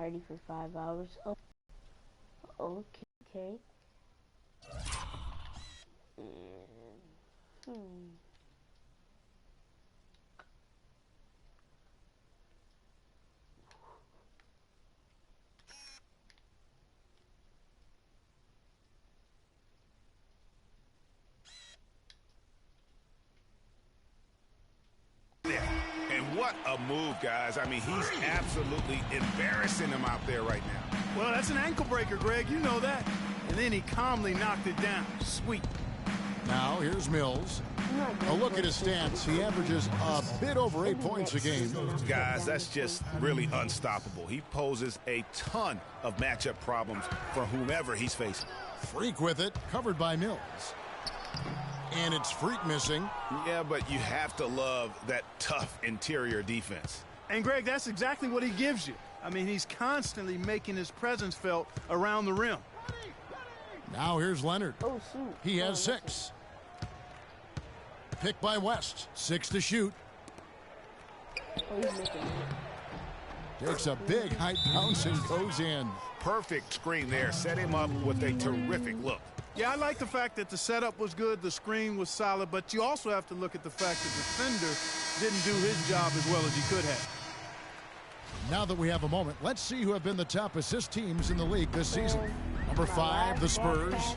party for 5 hours. Oh, okay, okay. And, And what a move, guys. I mean, he's absolutely embarrassing him out there right now. Well, that's an ankle breaker, Greg. You know that. And then he calmly knocked it down. Sweet. Now, here's Mills. A look at his stats. He averages a bit over 8 points a game. Guys, that's just really unstoppable. He poses a ton of matchup problems for whomever he's facing. Freak with it, covered by Mills. And it's Freak missing. Yeah, but you have to love that tough interior defense. And, Greg, that's exactly what he gives you. I mean, he's constantly making his presence felt around the rim. Now here's Leonard. oh, shoot. He has 6. Picked by West. 6 to shoot. Oh, he's making it. Takes a big high bounce and goes in. Perfect screen there. Set him up with a terrific look. Yeah, I like the fact that the setup was good, the screen was solid, but you also have to look at the fact that the defender didn't do his job as well as he could have. Now that we have a moment, let's see who have been the top assist teams in the league this season. Number 5, the Spurs.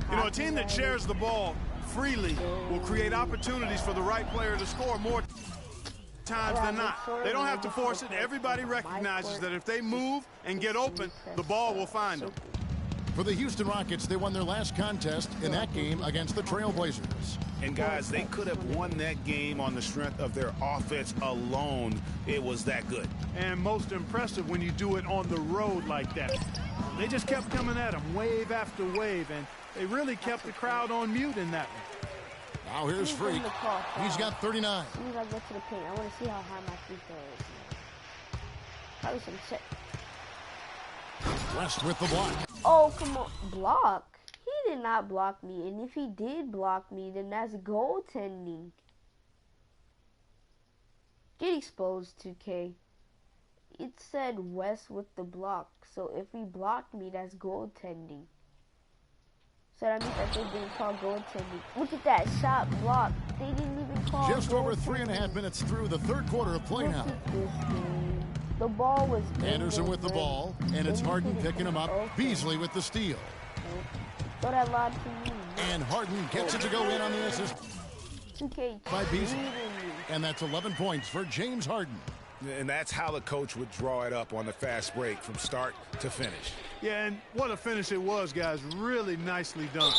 You know, a team that shares the ball freely will create opportunities for the right player to score more times than not. They don't have to force it. Everybody recognizes that if they move and get open, the ball will find them. For the Houston Rockets, they won their last contest in that game against the Trailblazers. And, guys, they could have won that game on the strength of their offense alone. It was that good. And most impressive when you do it on the road like that. They just kept coming at him wave after wave, and they really kept the crowd on mute in that one. Now here's Freak. He's got 39. As soon as I get to the paint, I want to see how high my free throw is. Probably some shit. West with the block. Oh, come on. Block? He did not block me. And if he did block me, then that's goaltending. Get exposed, 2K. It said West with the block. So if he blocked me, that's goaltending. So that means that they didn't call goaltending. Look at that shot block. They didn't even call Just over goaltending. 3.5 minutes through the third quarter of play Look now. at this game. The ball was Anderson with the ball, and it's Harden picking him up. Beasley with the steal. Throw that lob to me. And Harden gets it to go in on the assist 2K by Beasley. cheating me. And that's 11 points for James Harden. And that's how the coach would draw it up on the fast break from start to finish. Yeah, and what a finish it was, guys. Really nicely done.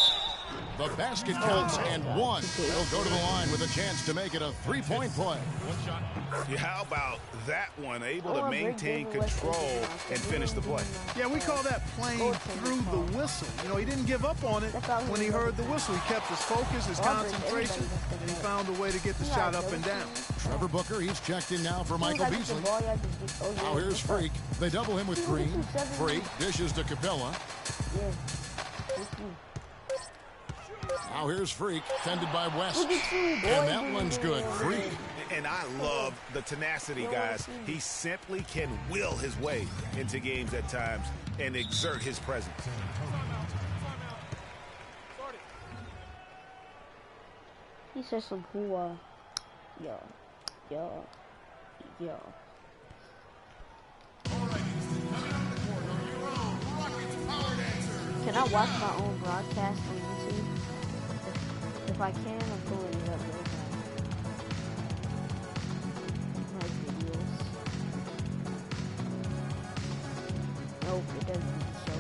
The basket counts and 1. He'll go to the line with a chance to make it a 3-point play. Yeah, how about that one? Able to maintain control and finish the play. Yeah, we call that playing through the whistle. You know, he didn't give up on it when he heard the whistle. He kept his focus, his concentration, and he found a way to get the shot up and down. Trevor Booker, he's checked in now for Michael Beasley. Now here's Freak. They double him with Green. Freak dishes to Capella. Now here's Freak, tended by West. And that one's good. Freak. And I love the tenacity, guys. He simply can will his way into games at times and exert his presence. He said some cool, yo. Can I watch my own broadcast on YouTube? If I can, I'm pulling it up real fast. My videos. Nope, it doesn't show.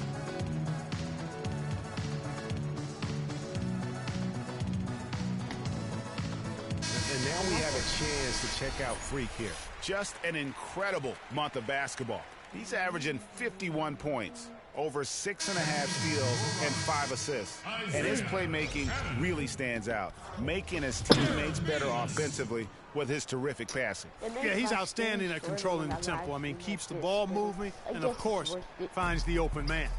And now we have a chance to check out Freak here. Just an incredible month of basketball. He's averaging 51 points, over 6.5 steals, and 5 assists. And his playmaking really stands out, making his teammates better offensively with his terrific passing. Yeah, he's outstanding at controlling the tempo. I mean, keeps the ball moving, and of course, finds the open man.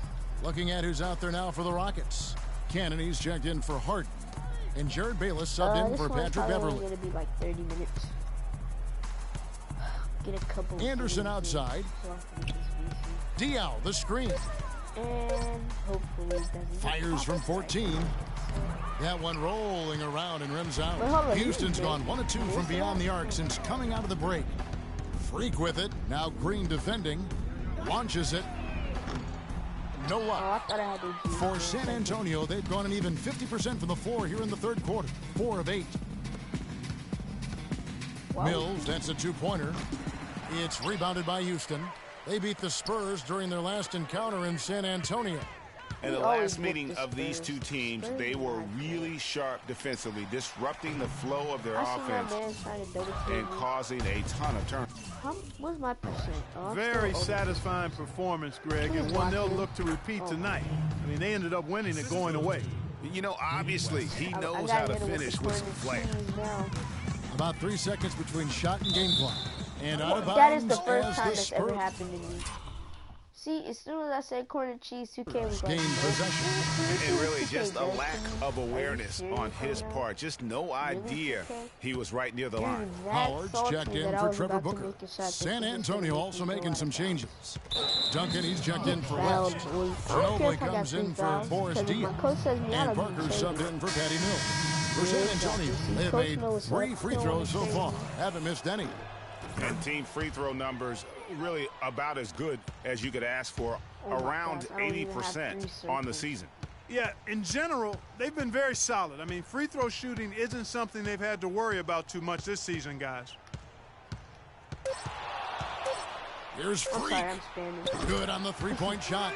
Looking at who's out there now for the Rockets. Kennedy's checked in for Harden. And Jared Bayless subbed in for Patrick Beverly. This one's probably going to be like 30 minutes. Get a couple Anderson outside. So I can get this Diaw, the screen. And hopefully it doesn't. Fires from 14. That one rolling around and rims out. on, Houston's gone 1 of 2 from beyond the arc since coming out of the break. Freak with it. Now Green defending. Launches it. No luck. I thought I had to do For San Antonio, they've gone an even 50% from the floor here in the third quarter. 4 of 8. Wow. Mills, that's a two-pointer. It's rebounded by Houston. They beat the Spurs during their last encounter in San Antonio. In the last meeting of these two teams, they were really sharp defensively, disrupting the flow of their offense and causing a ton of turnovers. What's my percent? Oh, Very satisfying performance, Greg, and one they'll look to repeat tonight. I mean, they ended up winning it going away. You know, obviously, he knows how to finish with some flair. About 3 seconds between shot and game clock. And out of bounds That is the first as time the that's ever Spurs happened to me. See, as soon as I said corner cheese, 2K was like, gain possession. And really just a lack of awareness on his part. Just no idea he was right near the line. Howard's checked in for Trevor Booker. San Antonio also making some changes. Duncan, he's checked in for West. Ginobili comes in for Boris Diaw. And Parker subbed in for Patty Mills. For San Antonio, they have made 3 free throws so far. Haven't missed any. And team free throw numbers really about as good as you could ask for, around 80% on the season. Yeah, in general, they've been very solid. I mean, free throw shooting isn't something they've had to worry about too much this season, guys. Here's Freak. Good on the three-point shot.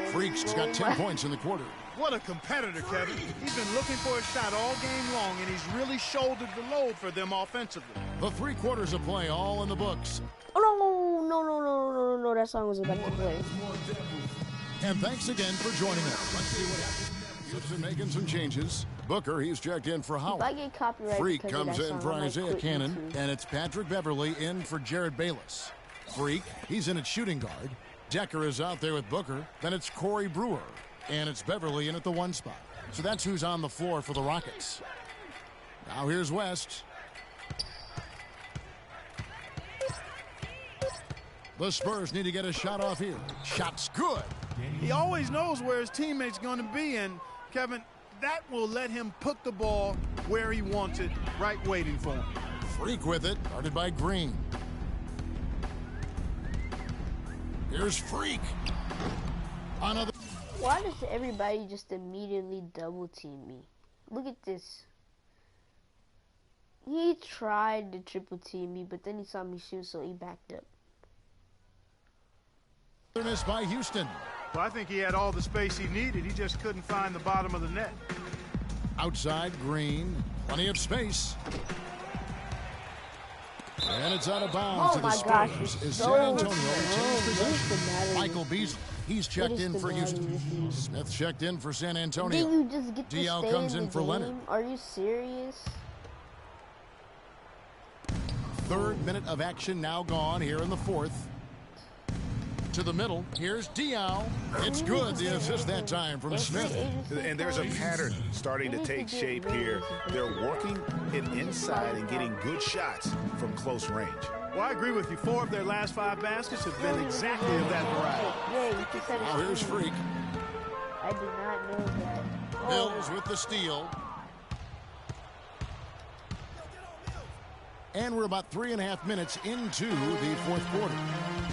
Freak's got 10 points in the quarter. What a competitor, Kevin. He's been looking for a shot all game long, and he's really shouldered the load for them offensively. The 3 quarters of play all in the books. Oh, no, that song was about to play. And thanks again for joining us. Let's see what happens. Houston making some changes. Booker, he's checked in for Howard. If I get copyrighted Freak because of comes that in song, for I might Isaiah quit Cannon, YouTube. and it's Patrick Beverly in for Jared Bayless. Freak, he's in at shooting guard. Decker is out there with Booker. Then it's Corey Brewer, and it's Beverly in at the 1 spot. So that's who's on the floor for the Rockets. Now here's West. The Spurs need to get a shot off here. Shot's good. He always knows where his teammate's going to be, and, Kevin, that will let him put the ball where he wants it, right waiting for him. Freak with it, guarded by Green. Here's Freak. Another. Why does everybody just immediately double team me? Look at this. He tried to triple team me, but then he saw me shoot, so he backed up. Missed by Houston. Well, I think he had all the space he needed. He just couldn't find the bottom of the net. Outside Green. Plenty of space. And it's out of bounds to the Spurs. Is San Antonio retains possession. Michael Beasley, he's checked in for Houston. Smith checked in for San Antonio. Did you just get to Diaw stay comes in the for game? Leonard. Are you serious? 3rd minute of action now gone here in the 4th. To the middle. Here's Diaw. It's good. The assist that time from Smith. And there's a pattern starting to take shape here. They're working it inside and getting good shots from close range. Well, I agree with you. 4 of their last 5 baskets have been exactly of that variety. Now here's Freak. I did not know that. Mills with the steal. And we're about 3.5 minutes into the 4th quarter.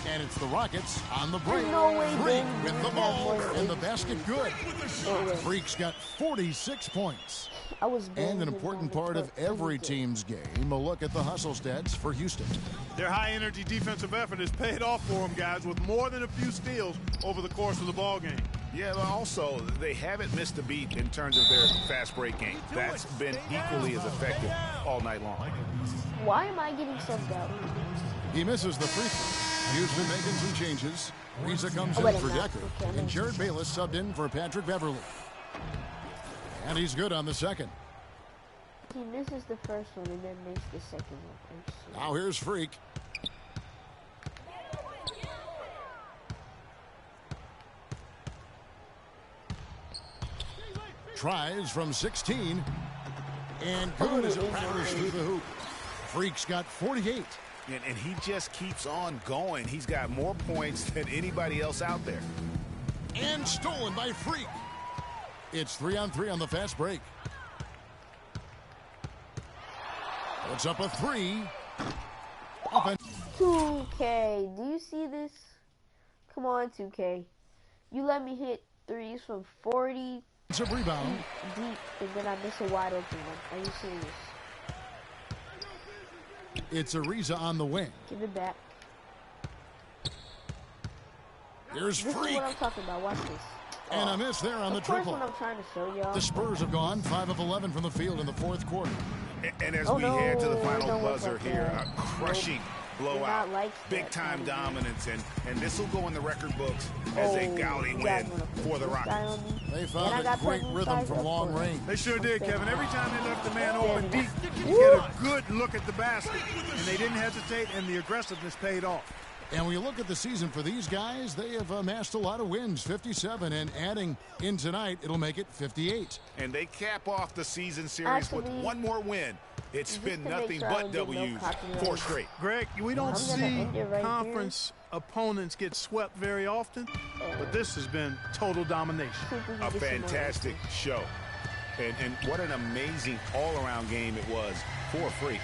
And it's the Rockets on the break. No way, Freak Ben. with the ball and the basket good. Freak's got 46 points. And an important part of every team's game, a look at the hustle stats for Houston. Their high-energy defensive effort has paid off for them, guys, with more than a few steals over the course of the ball game. Yeah, but also, they haven't missed a beat in terms of their fast break game. That's been equally as effective all night long. Why am I getting subbed out? He misses the free throw. Houston making some changes. Risa comes in for Decker. And Jared Bayless subbed in for Patrick Beverly. And he's good on the second. He misses the first one and then makes the second one. Now here's Freak. Tries from 16. And good as it powers through the hoop. Freak's got 48. And he just keeps on going. He's got more points than anybody else out there. And stolen by Freak. It's 3-on-3 on the fast break. Puts up a 3. 2K, do you see this? Come on, 2K. You let me hit threes from 40 it's a rebound deep, and then I miss a wide open one. Are you serious? It's Ariza on the wing. Give it back. Here's This Freak. is what I'm talking about. Watch this. And a miss there on the triple. What I'm trying to show y'all. The Spurs have gone 5 of 11 from the field in the fourth quarter. And as we head to the final buzzer here, a crushing blowout, big-time dominance, and this will go in the record books as a gaudy win for the Rockets. They found a great rhythm from long range. They sure did, Kevin. Every time they left the man open deep, you get a good look at the basket. And they didn't hesitate, and the aggressiveness paid off. And when you look at the season for these guys, they have amassed a lot of wins, 57, and adding in tonight, it'll make it 58. And they cap off the season series with one more win. It's been nothing but W's, 4 straight. Greg, we don't see conference opponents get swept very often, but this has been total domination. A fantastic show. And what an amazing all-around game it was for Freak.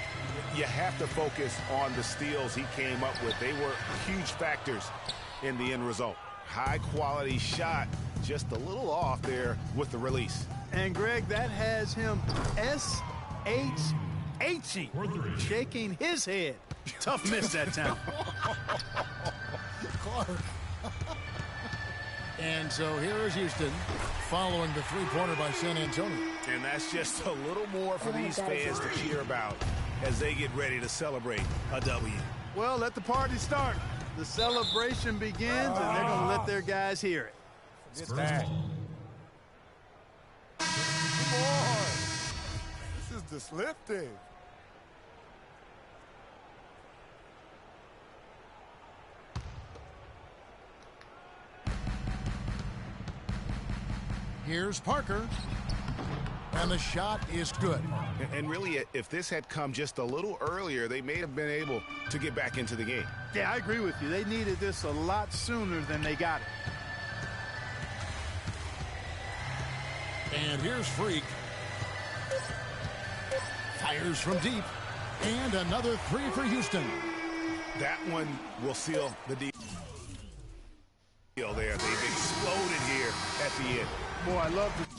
You have to focus on the steals he came up with. They were huge factors in the end result. High-quality shot, just a little off there with the release. And, Greg, that has him S-H-H-ing, shaking his head. Tough miss that time. And so here is Houston following the three-pointer by San Antonio. And that's just a little more for these fans to cheer about as they get ready to celebrate a W. Well, let the party start. The celebration begins, and they're going to let their guys hear it. Come on. This is disruptive. Here's Parker. And the shot is good. And really, if this had come just a little earlier, they may have been able to get back into the game. Yeah, I agree with you. They needed this a lot sooner than they got it. And here's Freak. Fires from deep. And another 3 for Houston. That one will seal the deal there. They've exploded here at the end. Boy, I love the